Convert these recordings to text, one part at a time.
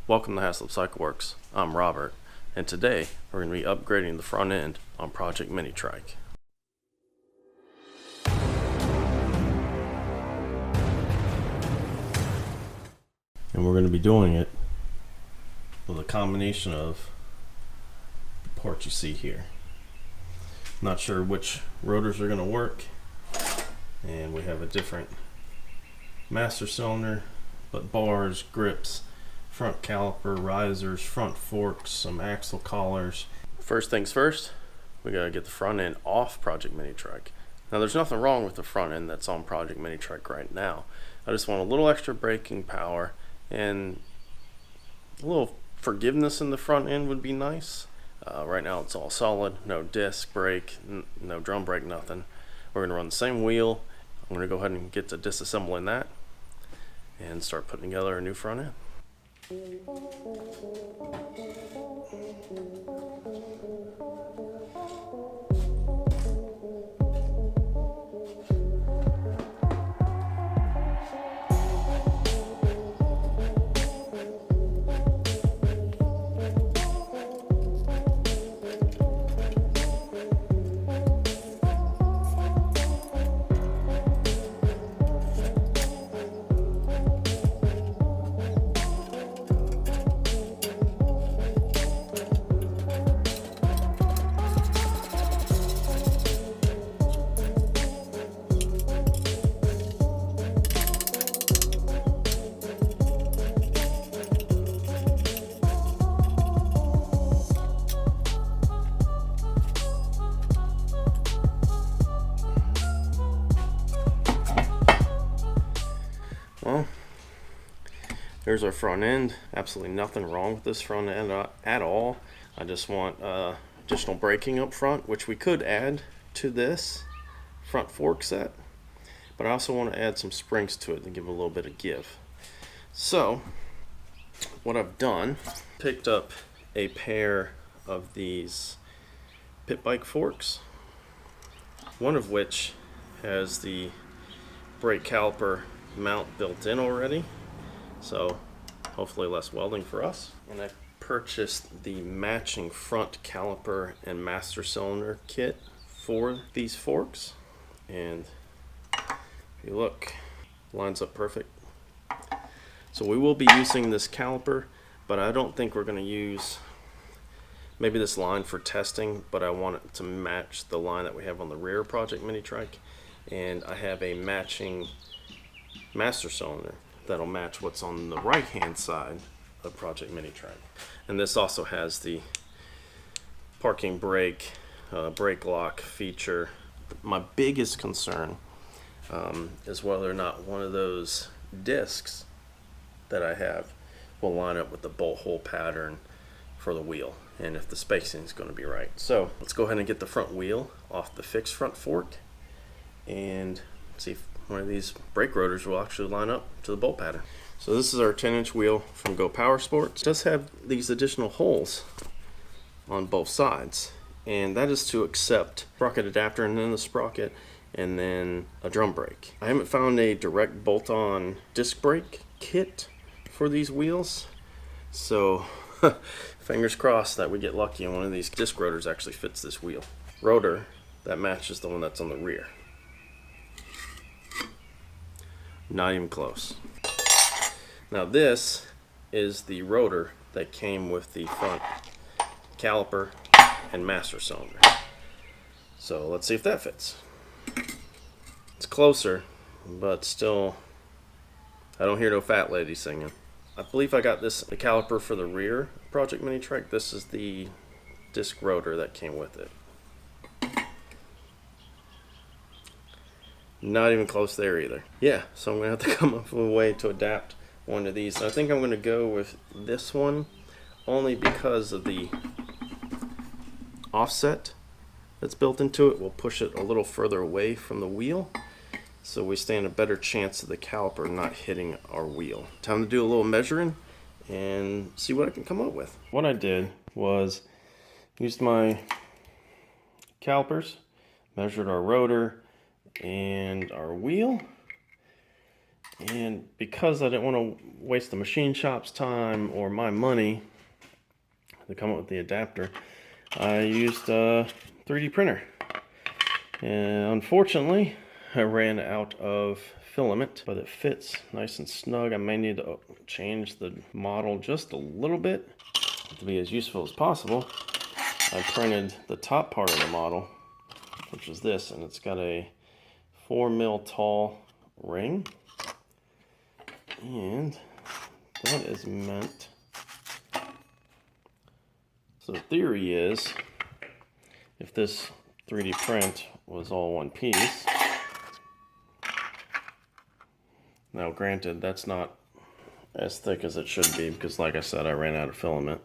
Welcome to haslipcycleworks. I'm Robert, and today we're going to be upgrading the front end on Project minitrike. And we're going to be doing it with a combination of the parts you see here. Not sure which rotors are going to work, and we have a different master cylinder, but bars, grips, front caliper, risers, front forks, some axle collars. First things first, we gotta get the front end off Project minitrike. Now there's nothing wrong with the front end that's on Project minitrike right now. I just want a little extra braking power and a little forgiveness in the front end would be nice. Right now it's all solid, no disc brake, no drum brake, nothing. We're gonna run the same wheel. I'm gonna go ahead and get to disassembling that and start putting together a new front end. Well, there's our front end. Absolutely nothing wrong with this front end at all. I just want additional braking up front, which we could add to this front fork set, but I also want to add some springs to it to give it a little bit of give. So what I've done, picked up a pair of these pit bike forks, one of which has the brake caliper mount built in already, so hopefully less welding for us. And I purchased the matching front caliper and master cylinder kit for these forks, and if you look, lines up perfect. So we will be using this caliper, but I don't think we're going to use maybe this line for testing, but I want it to match the line that we have on the rear Project minitrike, and I have a matching master cylinder that'll match what's on the right hand side of Project minitrike. And this also has the parking brake, brake lock feature. My biggest concern is whether or not one of those discs that I have will line up with the bolt hole pattern for the wheel, and if the spacing is going to be right. So let's go ahead and get the front wheel off the fixed front fork and see if one of these brake rotors will actually line up to the bolt pattern. So this is our 10-inch wheel from Go Power Sports. It does have these additional holes on both sides, and that is to accept sprocket adapter and then the sprocket and then a drum brake. I haven't found a direct bolt-on disc brake kit for these wheels, so fingers crossed that we get lucky and one of these disc rotors actually fits this wheel. Rotor that matches the one that's on the rear. Not even close. Now this is the rotor that came with the front caliper and master cylinder. So let's see if that fits. It's closer, but still, I don't hear no fat lady singing. I believe I got the caliper for the rear Project minitrike. This is the disc rotor that came with it. Not even close there either. Yeah, so I'm gonna have to come up with a way to adapt one of these. I think I'm gonna go with this one only because of the offset that's built into it. We'll push it a little further away from the wheel, so we stand a better chance of the caliper not hitting our wheel. Time to do a little measuring and see what I can come up with. What I did was used my calipers, measured our rotor and our wheel, And because I didn't want to waste the machine shop's time or my money to come up with the adapter, I used a 3D printer. And unfortunately, I ran out of filament, but it fits nice and snug. I may need to change the model just a little bit to be as useful as possible. I printed the top part of the model, which is this, and it's got a 4mm tall ring. And that is meant, so the theory is, if this 3D print was all one piece, now granted that's not as thick as it should be because like I said, I ran out of filament.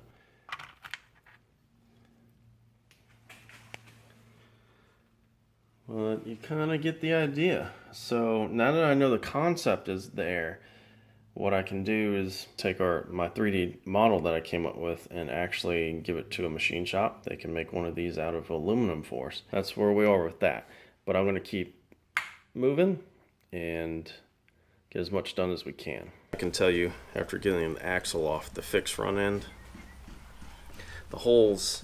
Well, you kind of get the idea. So now that I know the concept is there, what I can do is take my 3D model that I came up with and actually give it to a machine shop. They can make one of these out of aluminum for us. That's where we are with that. But I'm going to keep moving and get as much done as we can. I can tell you, after getting the axle off the fixed front end, the holes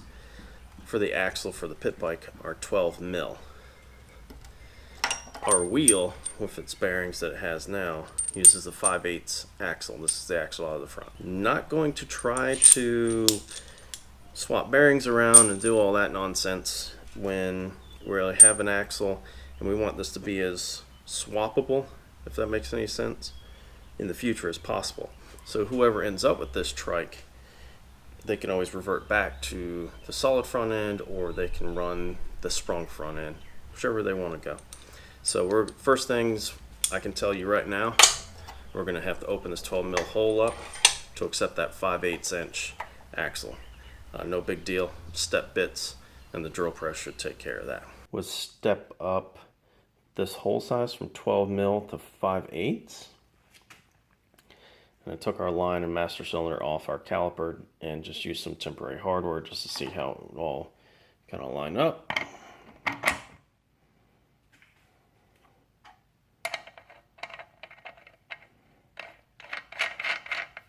for the axle for the pit bike are 12mm. Our wheel, with its bearings that it has now, uses the 5/8 axle. This is the axle out of the front. Not going to try to swap bearings around and do all that nonsense when we really have an axle and we want this to be as swappable, if that makes any sense, in the future as possible. So whoever ends up with this trike, they can always revert back to the solid front end, or they can run the sprung front end, whichever they want to go. So first things I can tell you right now, we're going to have to open this 12mm hole up to accept that 5/8 inch axle. No big deal, step bits and the drill press should take care of that. We'll step up this hole size from 12mm to 5/8. And I took our line and master cylinder off our caliper and just used some temporary hardware just to see how it all kind of line up.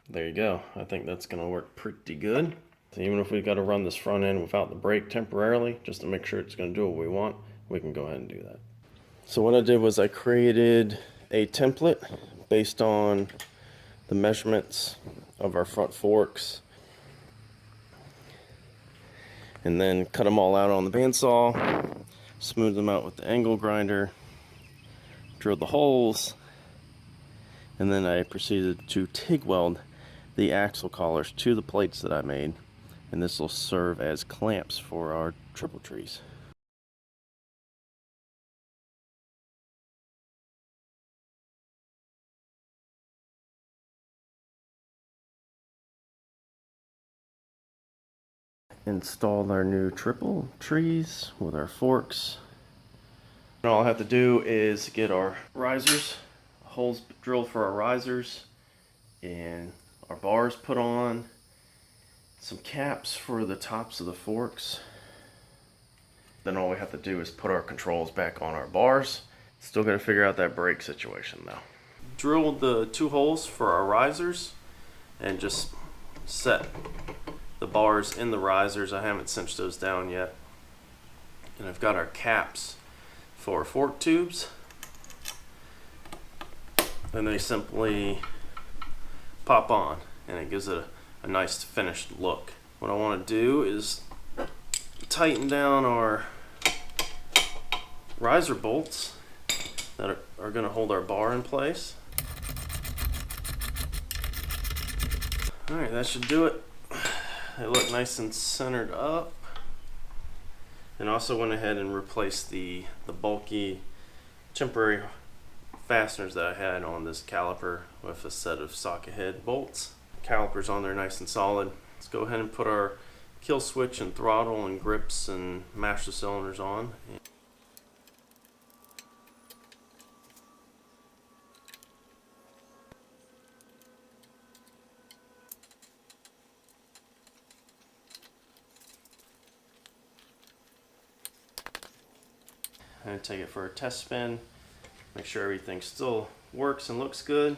There you go. I think that's going to work pretty good. So even if we've got to run this front end without the brake temporarily, just to make sure it's going to do what we want, we can go ahead and do that. So what I did was I created a template based on the measurements of our front forks, and then cut them all out on the bandsaw, smooth them out with the angle grinder, drilled the holes, and then I proceeded to TIG weld the axle collars to the plates that I made, and this will serve as clamps for our triple trees. Installed our new triple trees with our forks. And all I have to do is get our risers, holes drilled for our risers, and our bars put on, some caps for the tops of the forks. Then all we have to do is put our controls back on our bars. Still got to figure out that brake situation though. Drilled the 2 holes for our risers and just set the bars in the risers. I haven't cinched those down yet. And I've got our caps for fork tubes. Then they simply pop on and it gives it a nice finished look. What I want to do is tighten down our riser bolts that are going to hold our bar in place. Alright, that should do it. They look nice and centered up. And also went ahead and replaced the bulky temporary fasteners that I had on this caliper with a set of socket head bolts. Caliper's on there nice and solid. Let's go ahead and put our kill switch and throttle and grips and master cylinders on. And take it for a test spin, make sure everything's still works and looks good.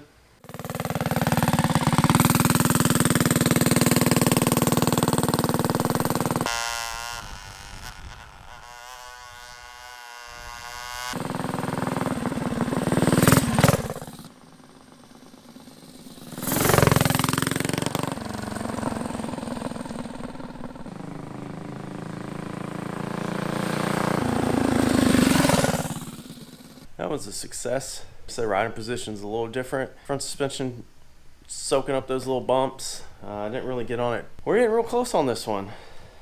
That was a success. So the riding position's a little different. Front suspension soaking up those little bumps. I didn't really get on it. We're getting real close on this one.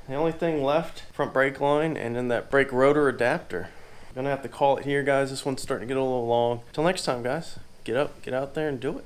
The only thing left, front brake line and then that brake rotor adapter. I'm gonna have to call it here, guys. This one's starting to get a little long. Till next time, guys. Get up, get out there and do it.